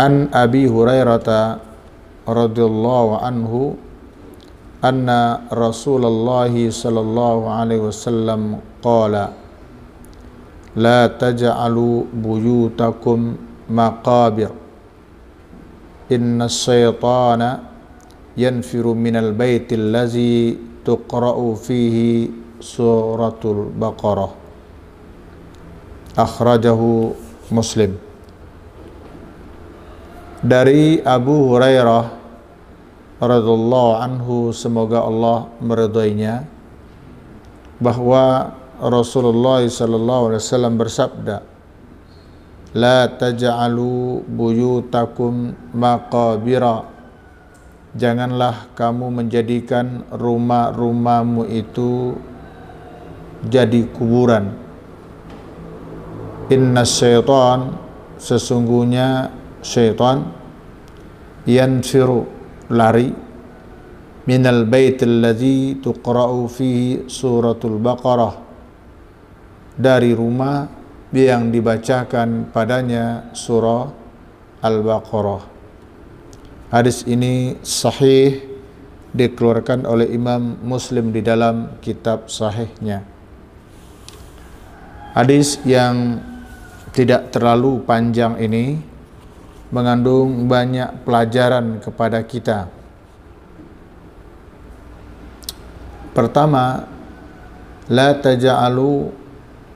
An Abi Hurairah radhiyallahu anhu anna Rasulullah sallallahu alaihi wasallam qala la taj'alu buyutakum maqabir inna syaitana yanfiru minal baitil ladzi tuqra'u fihi suratul Baqarah. Akhrajahu Muslim. Dari Abu Hurairah radhiyallahu anhu, semoga Allah meridainya, bahwa Rasulullah sallallahu alaihi wasallam bersabda, la taj'alu buyutakum maqabira, janganlah kamu menjadikan rumah-rumahmu itu jadi kuburan. Inna syaitan, sesungguhnya syaitan, yanfiru, lari, minal baitil ladzi tuqra'u fihi suratul Baqarah, dari rumah yang dibacakan padanya surah Al-Baqarah. Hadis ini sahih, dikeluarkan oleh Imam Muslim di dalam kitab sahihnya. Hadis yang tidak terlalu panjang ini mengandung banyak pelajaran kepada kita. Pertama, la taj'alu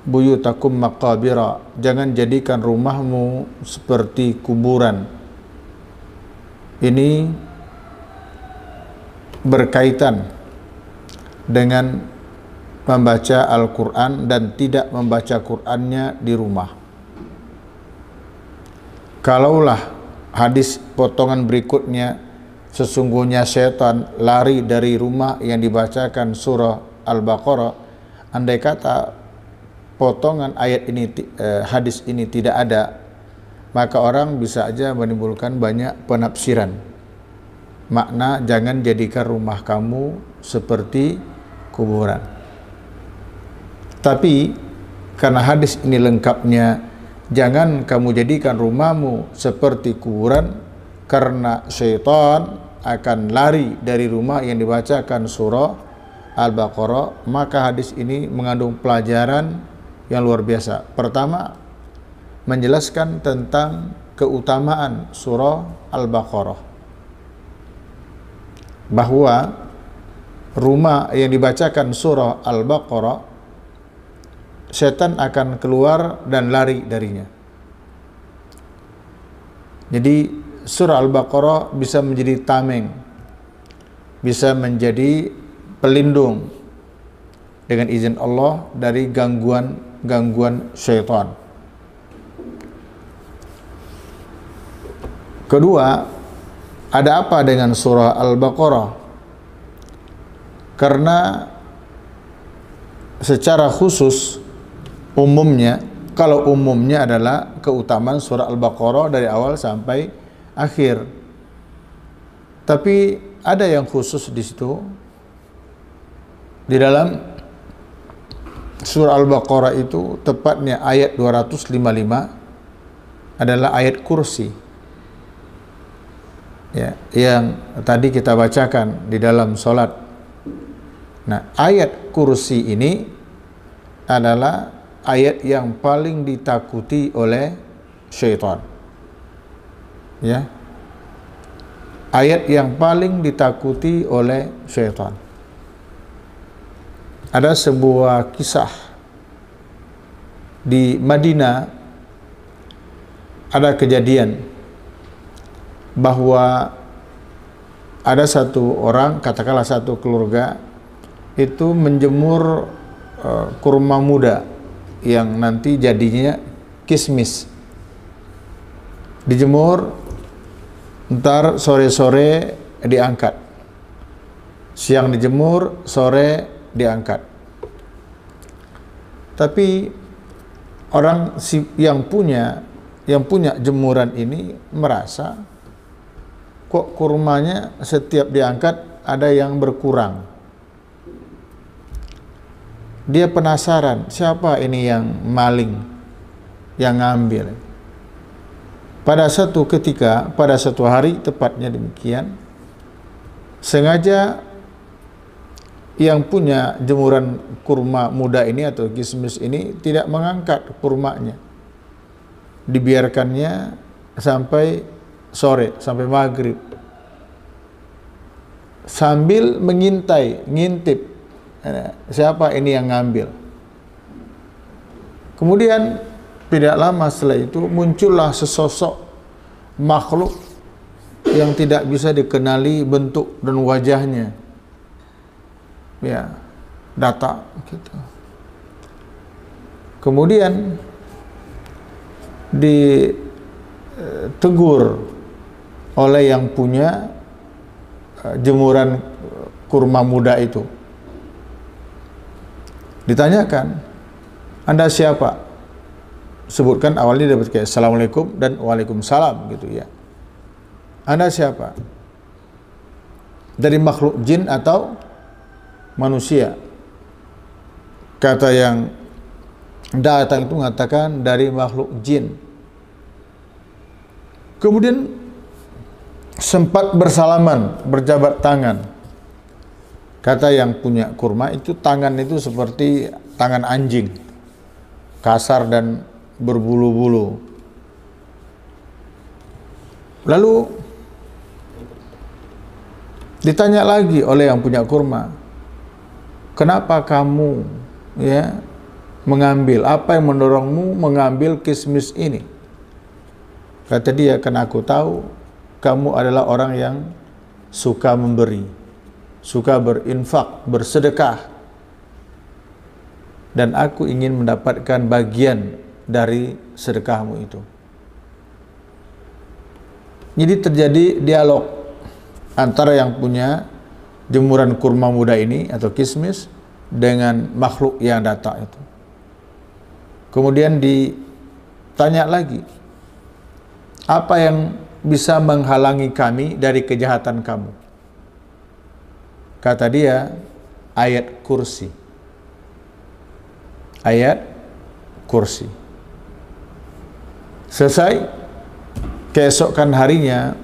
buyutakum maqabira, jangan jadikan rumahmu seperti kuburan. Ini berkaitan dengan membaca Al-Quran dan tidak membaca Qur'annya di rumah. Kalaulah hadis potongan berikutnya, sesungguhnya setan lari dari rumah yang dibacakan surah Al-Baqarah, andai kata potongan ayat ini, hadis ini tidak ada, maka orang bisa aja menimbulkan banyak penafsiran. Makna jangan jadikan rumah kamu seperti kuburan. Tapi karena hadis ini lengkapnya, jangan kamu jadikan rumahmu seperti kuburan, karena syaitan akan lari dari rumah yang dibacakan surah Al-Baqarah. Maka hadis ini mengandung pelajaran yang luar biasa. Pertama, menjelaskan tentang keutamaan surah Al-Baqarah, bahwa rumah yang dibacakan surah Al-Baqarah, setan akan keluar dan lari darinya. Jadi surah Al-Baqarah bisa menjadi tameng, bisa menjadi pelindung dengan izin Allah dari gangguan syaitan. Kedua, ada apa dengan surah Al-Baqarah? Karena secara khusus, umumnya, kalau umumnya adalah keutamaan surah Al-Baqarah dari awal sampai akhir. Tapi ada yang khusus di situ. Di dalam surah Al-Baqarah itu, tepatnya ayat 255 adalah ayat kursi, ya, yang tadi kita bacakan di dalam sholat. Nah, ayat kursi ini adalah ayat yang paling ditakuti oleh syaitan, ya, ayat yang paling ditakuti oleh syaitan. Ada sebuah kisah di Madinah, ada kejadian bahwa ada satu orang, katakanlah satu keluarga, itu menjemur kurma muda yang nanti jadinya kismis. Dijemur, ntar sore-sore diangkat, siang dijemur, sore diangkat. Tapi orang yang punya jemuran ini merasa, kok kurmanya setiap diangkat ada yang berkurang. Dia penasaran, siapa ini yang maling, yang ngambil. pada satu ketika, pada satu hari tepatnya demikian, sengaja yang punya jemuran kurma muda ini atau kismis ini tidak mengangkat kurmanya, dibiarkannya sampai sore, sampai maghrib, sambil mengintai, ngintip siapa ini yang ngambil. Kemudian tidak lama setelah itu muncullah sesosok makhluk yang tidak bisa dikenali bentuk dan wajahnya, ya, datang gitu. Kemudian ditegur oleh yang punya jemuran kurma muda itu. Ditanyakan, Anda siapa? Sebutkan awalnya dapat kayak Assalamualaikum dan Waalaikumsalam gitu ya. Anda siapa? Dari makhluk jin atau manusia? Kata yang datang itu mengatakan dari makhluk jin. Kemudian sempat bersalaman, berjabat tangan. Kata yang punya kurma itu, tangan itu seperti tangan anjing, kasar dan berbulu-bulu. Lalu ditanya lagi oleh yang punya kurma, kenapa kamu ya mengambil, apa yang mendorongmu mengambil kismis ini? Kata dia, karena aku tahu kamu adalah orang yang suka memberi, suka berinfak, bersedekah, dan aku ingin mendapatkan bagian dari sedekahmu itu. Jadi terjadi dialog antara yang punya jemuran kurma muda ini atau kismis dengan makhluk yang datang itu. Kemudian ditanya lagi, apa yang bisa menghalangi kami dari kejahatan kamu? Kata dia, ayat kursi. Ayat kursi. Selesai, keesokan harinya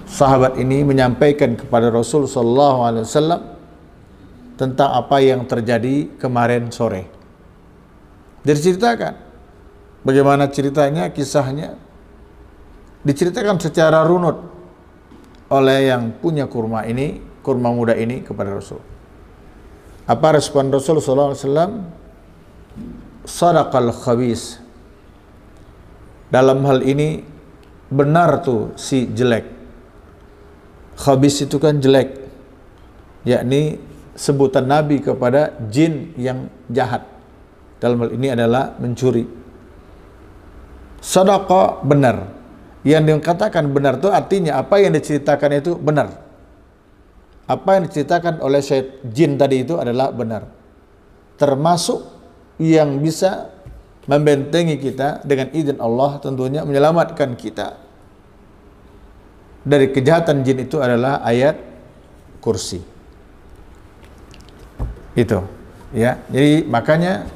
sahabat ini menyampaikan kepada Rasul SAW tentang apa yang terjadi kemarin sore. Diceritakan bagaimana ceritanya, kisahnya diceritakan secara runut oleh yang punya kurma ini, kurma muda ini kepada Rasul. Apa respon Rasul SAW? Sadaqal khabis. Dalam hal ini benar tuh si jelek. Khabis itu kan jelek, yakni sebutan Nabi kepada jin yang jahat. Dalam hal ini adalah mencuri. Sadaqah benar. Yang dikatakan benar itu artinya apa yang diceritakan itu benar. Apa yang diceritakan oleh jin tadi itu adalah benar. Termasuk yang bisa membentengi kita dengan izin Allah, tentunya menyelamatkan kita dari kejahatan jin itu adalah ayat kursi. Itu ya. Jadi makanya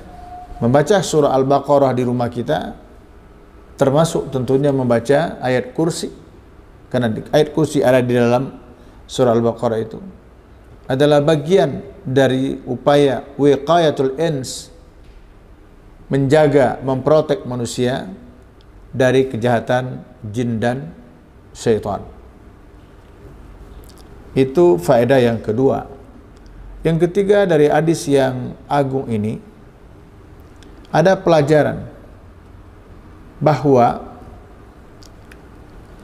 membaca surah Al-Baqarah di rumah kita termasuk tentunya membaca ayat kursi, karena ayat kursi ada di dalam surah Al-Baqarah itu adalah bagian dari upaya wiqayatul ins, menjaga, memprotek manusia dari kejahatan jin dan syaitan. Itu faedah yang kedua. Yang ketiga dari hadis yang agung ini, ada pelajaran bahwa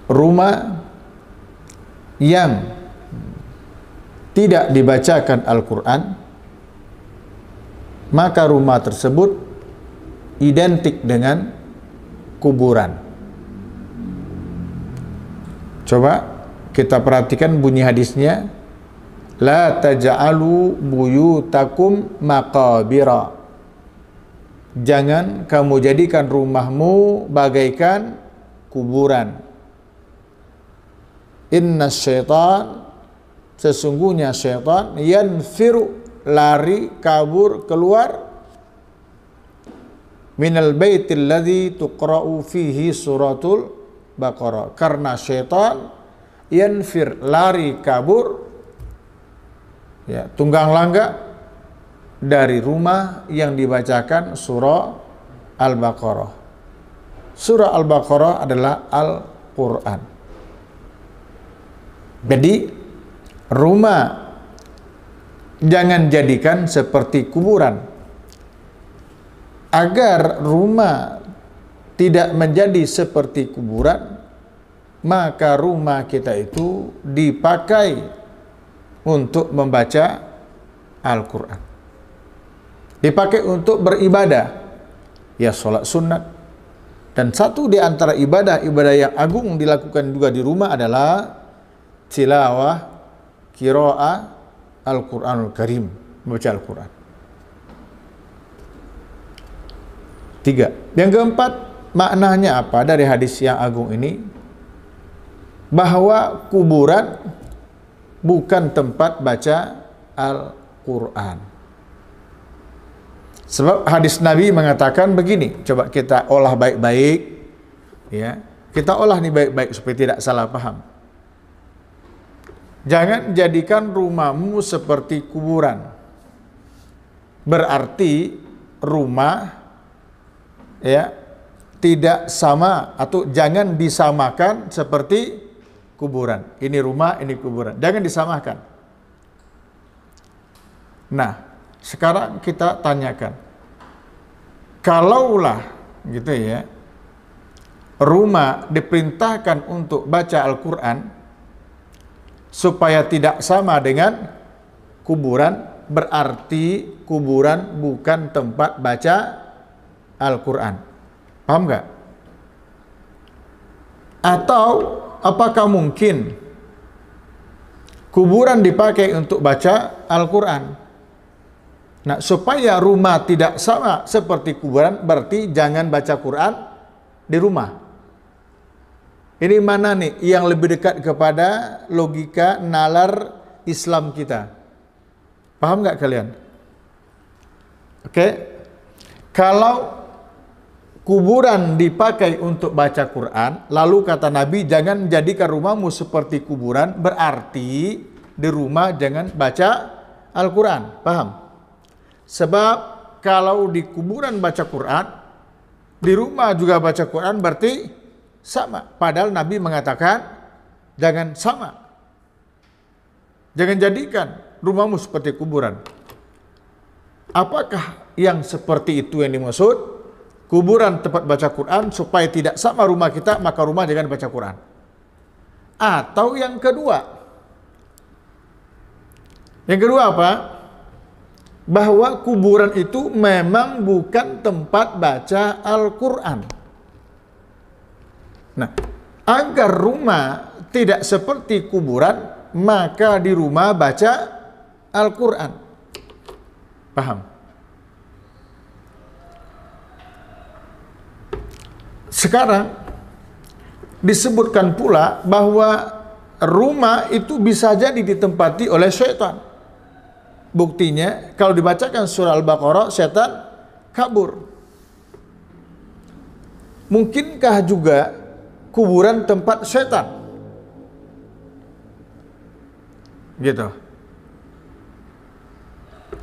rumah yang tidak dibacakan Al-Quran, maka rumah tersebut identik dengan kuburan. Coba kita perhatikan bunyi hadisnya, la taj'alu buyutakum maqabira. Jangan kamu jadikan rumahmu bagaikan kuburan. Inna syaitan, sesungguhnya syaitan, yanfiru, lari, kabur, keluar, minal baitil ladzi tuqra'u fihi suratul Baqarah, karena syaitan yanfir, lari kabur, ya, tunggang langgang dari rumah yang dibacakan surah Al-Baqarah. Surah Al-Baqarah adalah Al-Quran. Jadi rumah jangan jadikan seperti kuburan. Agar rumah tidak menjadi seperti kuburan, maka rumah kita itu dipakai untuk membaca Al-Quran, dipakai untuk beribadah, ya sholat sunat. Dan satu di antara ibadah-ibadah yang agung dilakukan juga di rumah adalah tilawah, qiraah Al-Quranul Karim, membaca Al-Quran. 3. Yang keempat, maknanya apa dari hadis yang agung ini? Bahwa kuburan bukan tempat baca Al-Quran. Sebab hadis Nabi mengatakan begini, coba kita olah baik-baik, ya. Kita olah nih baik-baik supaya tidak salah paham. Jangan jadikan rumahmu seperti kuburan. Berarti rumah, ya, tidak sama atau jangan disamakan seperti kuburan. Ini rumah, ini kuburan. Jangan disamakan. Nah, sekarang kita tanyakan. Kalaulah gitu ya, rumah diperintahkan untuk baca Al-Quran supaya tidak sama dengan kuburan, berarti kuburan bukan tempat baca Al-Quran. Paham nggak? Atau apakah mungkin kuburan dipakai untuk baca Al-Quran? Nah, supaya rumah tidak sama seperti kuburan, berarti jangan baca Quran di rumah. Ini mana nih yang lebih dekat kepada logika nalar Islam kita? Paham nggak kalian? Oke? Kalau kuburan dipakai untuk baca Quran, lalu kata Nabi, jangan jadikan rumahmu seperti kuburan, berarti di rumah jangan baca Al-Quran. Paham? Sebab kalau di kuburan baca Quran, di rumah juga baca Quran, berarti sama. Padahal Nabi mengatakan jangan sama. Jangan jadikan rumahmu seperti kuburan. Apakah yang seperti itu yang dimaksud? Kuburan tempat baca Quran supaya tidak sama rumah kita, maka rumah jangan baca Quran. Atau yang kedua. Yang kedua apa? Bahwa kuburan itu memang bukan tempat baca Al-Quran. Nah, agar rumah tidak seperti kuburan, maka di rumah baca Al-Quran. Paham? Sekarang disebutkan pula bahwa rumah itu bisa jadi ditempati oleh syaitan. Buktinya kalau dibacakan surah Al-Baqarah, syaitan kabur. Mungkinkah juga kuburan tempat syaitan? Gitu.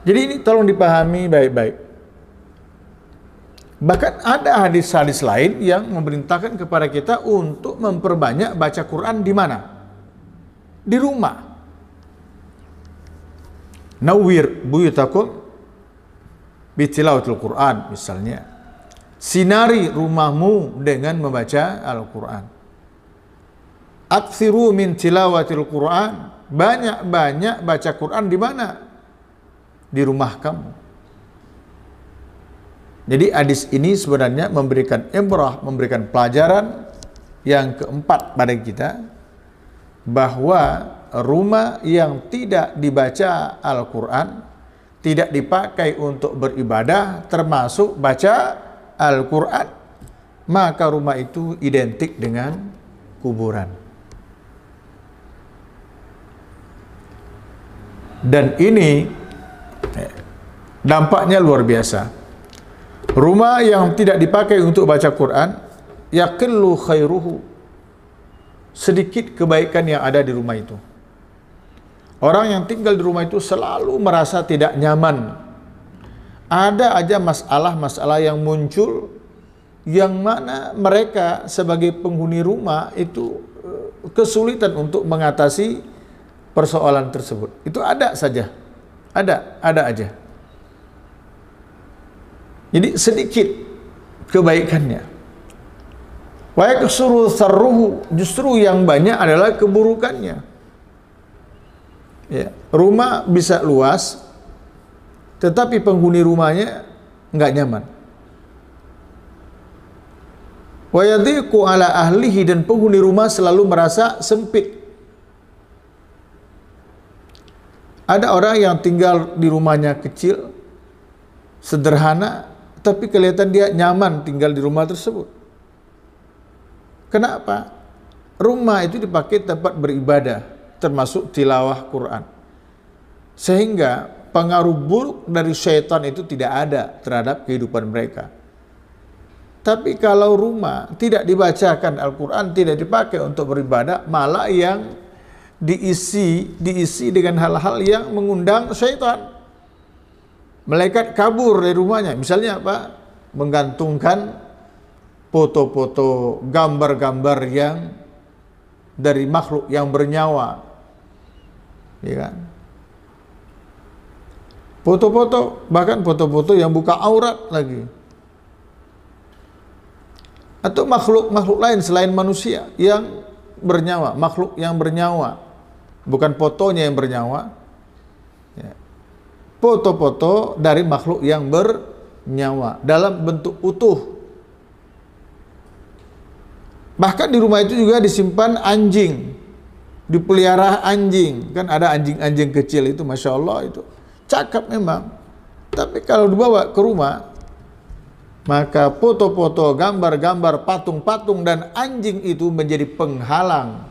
Jadi ini tolong dipahami baik-baik. Bahkan ada hadis-hadis lain yang memerintahkan kepada kita untuk memperbanyak baca Quran di mana? Di rumah. Nawwir buyutakum bitilawatil Quran, misalnya. Sinari rumahmu dengan membaca Al-Quran. Aktsiru min tilawatil Quran. Banyak-banyak baca Quran di mana? Di rumah kamu. Jadi hadis ini sebenarnya memberikan ibrah, memberikan pelajaran yang keempat pada kita, bahwa rumah yang tidak dibaca Al-Quran, tidak dipakai untuk beribadah, termasuk baca Al-Quran, maka rumah itu identik dengan kuburan. Dan ini dampaknya luar biasa. Rumah yang tidak dipakai untuk baca Quran, yaqillu khairuhu, sedikit kebaikan yang ada di rumah itu. Orang yang tinggal di rumah itu selalu merasa tidak nyaman. Ada aja masalah-masalah yang muncul, yang mana mereka sebagai penghuni rumah itu kesulitan untuk mengatasi persoalan tersebut. Itu ada saja. Ada aja. Jadi sedikit kebaikannya. Wa yaksuru sarruhu, justru yang banyak adalah keburukannya. Ya, rumah bisa luas, tetapi penghuni rumahnya nggak nyaman. Wa yadhiqu ala ahlihi, dan penghuni rumah selalu merasa sempit. Ada orang yang tinggal di rumahnya kecil, sederhana, tapi kelihatan dia nyaman tinggal di rumah tersebut. Kenapa? Rumah itu dipakai tempat beribadah, termasuk tilawah Quran. Sehingga pengaruh buruk dari syaitan itu tidak ada terhadap kehidupan mereka. Tapi kalau rumah tidak dibacakan Al-Quran, tidak dipakai untuk beribadah, malah yang diisi dengan hal-hal yang mengundang syaitan. Malaikat kabur dari rumahnya. Misalnya apa? Menggantungkan foto-foto, gambar-gambar yang dari makhluk yang bernyawa, ya kan? Foto-foto, bahkan foto-foto yang buka aurat lagi, atau makhluk-makhluk lain selain manusia yang bernyawa, makhluk yang bernyawa, bukan fotonya yang bernyawa, ya. Foto-foto dari makhluk yang bernyawa dalam bentuk utuh. Bahkan di rumah itu juga disimpan anjing, dipelihara anjing. Kan ada anjing-anjing kecil itu, Masya Allah, itu cakep memang. Tapi kalau dibawa ke rumah, maka foto-foto, gambar-gambar, patung-patung dan anjing itu menjadi penghalang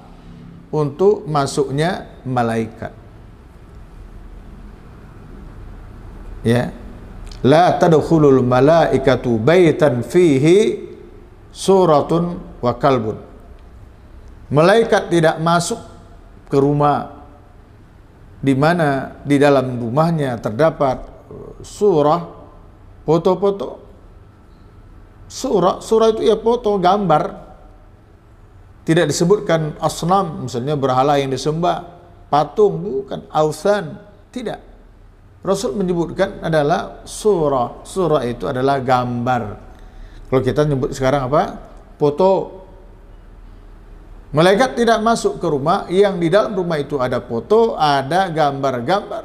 untuk masuknya malaikat. Ya, la tadkhulul malaikatu baitan fihi suratun wa kalbun. Malaikat tidak masuk ke rumah di mana di dalam rumahnya terdapat surah, foto-foto. Surah itu ya foto, gambar. Tidak disebutkan asnam, misalnya berhala yang disembah, patung, bukan, ausan, tidak. Rasul menyebutkan adalah surah. Surah itu adalah gambar. Kalau kita nyebut sekarang apa? Foto. Malaikat tidak masuk ke rumah yang di dalam rumah itu ada foto, ada gambar-gambar.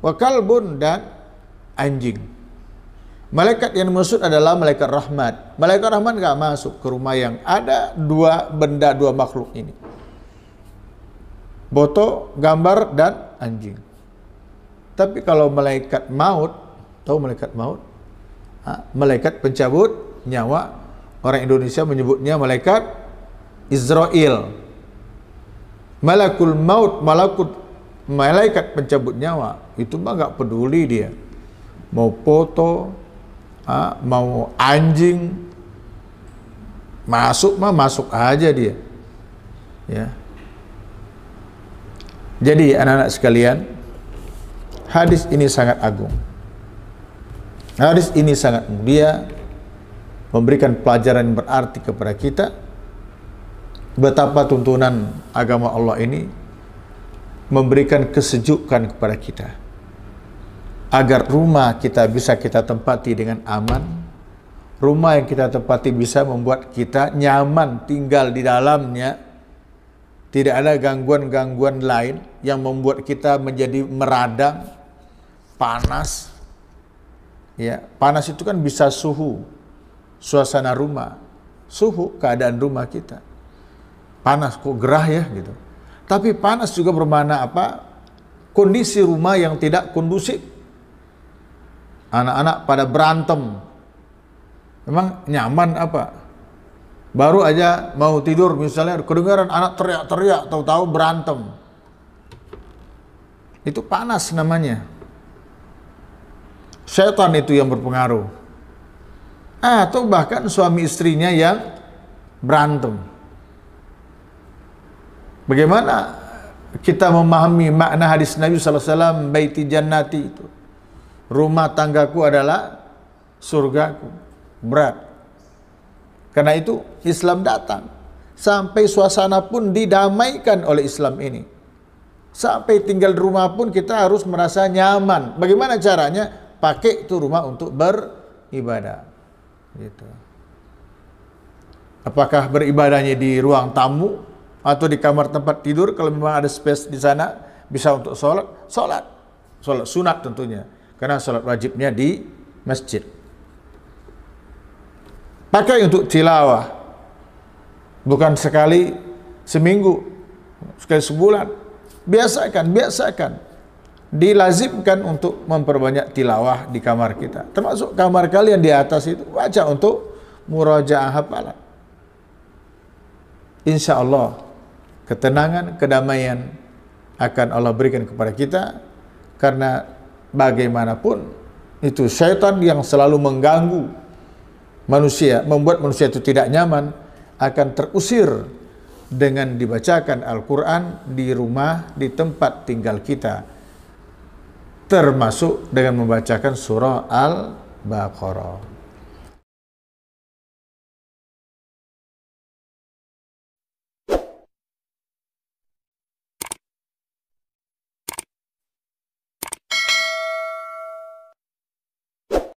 Wa kalbun, dan anjing. Malaikat yang dimaksud adalah malaikat rahmat. Malaikat rahmat enggak masuk ke rumah yang ada dua benda, dua makhluk ini. Foto, gambar, dan anjing. Tapi kalau malaikat maut, tahu malaikat maut? Malaikat pencabut nyawa. Orang Indonesia menyebutnya malaikat Israel. Malakul maut, malaikat pencabut nyawa. Itu mah enggak peduli dia. Mau foto, mau anjing, masuk mah masuk aja dia. Ya. Jadi anak-anak sekalian, hadis ini sangat agung. Hadis ini sangat mulia, memberikan pelajaran yang berarti kepada kita betapa tuntunan agama Allah ini memberikan kesejukan kepada kita agar rumah kita bisa kita tempati dengan aman. Rumah yang kita tempati bisa membuat kita nyaman tinggal di dalamnya. Tidak ada gangguan-gangguan lain yang membuat kita menjadi meradang, panas. Ya, panas itu kan bisa suhu, suasana rumah, suhu keadaan rumah kita. Panas kok gerah ya gitu. Tapi panas juga bermakna apa? Kondisi rumah yang tidak kondusif. Anak-anak pada berantem. Memang nyaman apa? Baru aja mau tidur misalnya kedengaran anak teriak-teriak, tahu-tahu berantem. Itu panas namanya. Syaitan itu yang berpengaruh. Atau bahkan suami istrinya yang berantem. Bagaimana kita memahami makna hadis Nabi sallallahu alaihi wasallam, baiti jannati itu, rumah tanggaku adalah surgaku. Berat. Karena itu Islam datang. Sampai suasana pun didamaikan oleh Islam ini. Sampai tinggal di rumah pun kita harus merasa nyaman. Bagaimana caranya? Pakai itu rumah untuk beribadah. Gitu. Apakah beribadahnya di ruang tamu atau di kamar tempat tidur? Kalau memang ada space di sana, bisa untuk sholat sunat tentunya, karena sholat wajibnya di masjid. Pakai untuk tilawah, bukan sekali seminggu, sekali sebulan. Biasakan, dilazimkan untuk memperbanyak tilawah di kamar kita, termasuk kamar kalian di atas itu, baca untuk murajaah hafalan. Insya Allah ketenangan, kedamaian akan Allah berikan kepada kita, karena bagaimanapun itu syaitan yang selalu mengganggu manusia, membuat manusia itu tidak nyaman, akan terusir dengan dibacakan Al-Quran di rumah, di tempat tinggal kita, termasuk dengan membacakan surah Al-Baqarah.